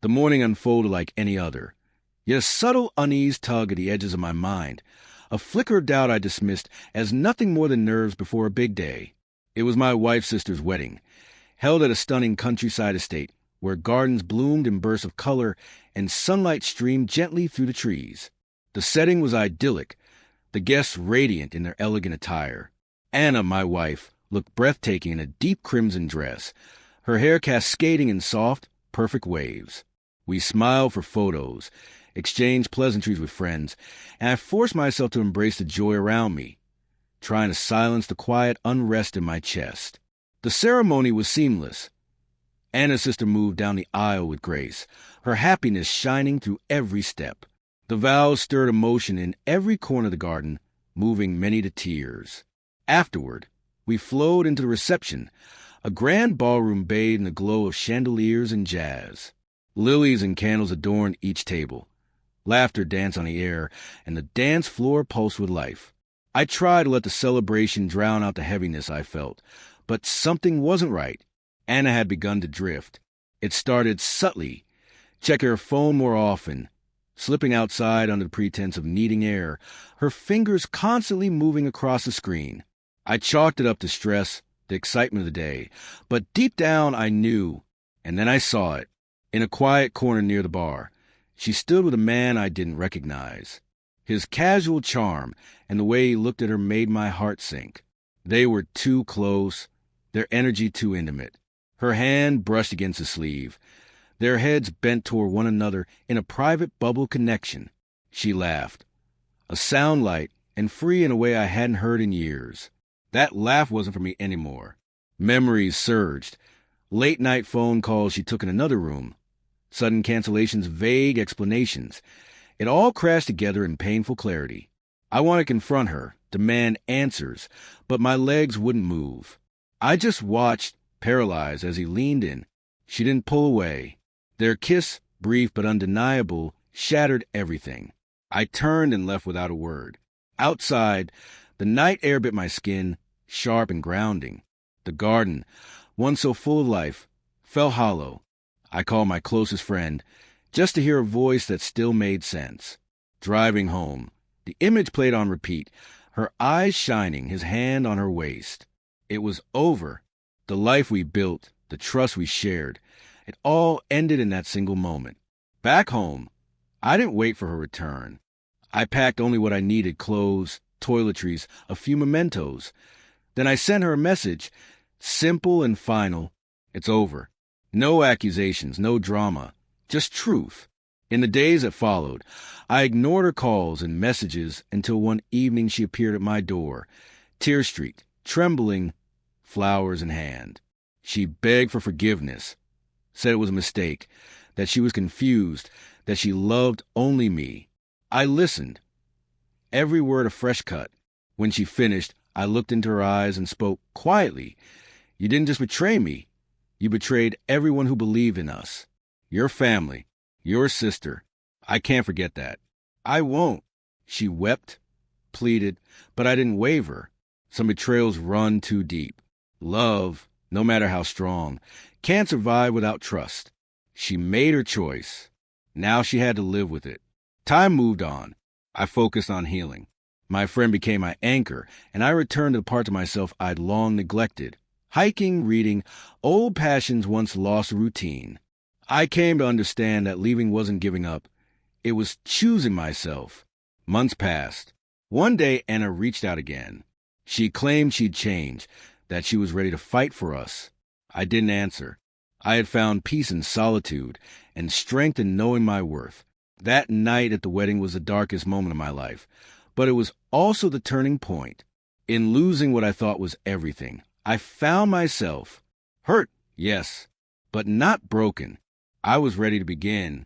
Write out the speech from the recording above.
The morning unfolded like any other, yet a subtle unease tugged at the edges of my mind. A flicker of doubt I dismissed as nothing more than nerves before a big day. It was my wife's sister's wedding, held at a stunning countryside estate, where gardens bloomed in bursts of color and sunlight streamed gently through the trees. The setting was idyllic, the guests radiant in their elegant attire. Anna, my wife, looked breathtaking in a deep crimson dress, her hair cascading in soft, perfect waves. We smiled for photos, exchanged pleasantries with friends, and I forced myself to embrace the joy around me, trying to silence the quiet unrest in my chest. The ceremony was seamless. Anna's sister moved down the aisle with grace, her happiness shining through every step. The vows stirred emotion in every corner of the garden, moving many to tears. Afterward, we flowed into the reception, a grand ballroom bathed in the glow of chandeliers and jazz. Lilies and candles adorned each table. Laughter danced on the air, and the dance floor pulsed with life. I tried to let the celebration drown out the heaviness I felt, but something wasn't right. Anna had begun to drift. It started subtly, checking her phone more often, slipping outside under the pretense of needing air, her fingers constantly moving across the screen. I chalked it up to stress, the excitement of the day, but deep down I knew, and then I saw it. In a quiet corner near the bar, she stood with a man I didn't recognize. His casual charm and the way he looked at her made my heart sink. They were too close, their energy too intimate. Her hand brushed against his sleeve, their heads bent toward one another in a private bubble connection. She laughed, a sound light and free in a way I hadn't heard in years. That laugh wasn't for me anymore. Memories surged. Late-night phone calls she took in another room. Sudden cancellations, vague explanations. It all crashed together in painful clarity. I wanted to confront her, demand answers, but my legs wouldn't move. I just watched, paralyzed, as he leaned in. She didn't pull away. Their kiss, brief but undeniable, shattered everything. I turned and left without a word. Outside, the night air bit my skin, sharp and grounding. The garden, one so full of life, fell hollow. I called my closest friend, just to hear a voice that still made sense. Driving home, the image played on repeat, her eyes shining, his hand on her waist. It was over. The life we built, the trust we shared, it all ended in that single moment. Back home, I didn't wait for her return. I packed only what I needed: clothes, toiletries, a few mementos. Then I sent her a message, simple and final. It's over. No accusations, no drama, just truth. In the days that followed, I ignored her calls and messages until one evening she appeared at my door, tear-streaked, trembling, flowers in hand. She begged for forgiveness, said it was a mistake, that she was confused, that she loved only me. I listened, every word a fresh cut. When she finished, I looked into her eyes and spoke quietly. You didn't just betray me. You betrayed everyone who believed in us. Your family, your sister. I can't forget that. I won't. She wept, pleaded, but I didn't waver. Some betrayals run too deep. Love, no matter how strong, can't survive without trust. She made her choice. Now she had to live with it. Time moved on. I focused on healing. My friend became my anchor, and I returned to the parts of myself I'd long neglected. Hiking, reading, old passions once lost routine. I came to understand that leaving wasn't giving up. It was choosing myself. Months passed. One day, Anna reached out again. She claimed she'd changed, that she was ready to fight for us. I didn't answer. I had found peace in solitude and strength in knowing my worth. That night at the wedding was the darkest moment of my life, but it was also the turning point. In losing what I thought was everything, I found myself. Hurt, yes, but not broken. I was ready to begin.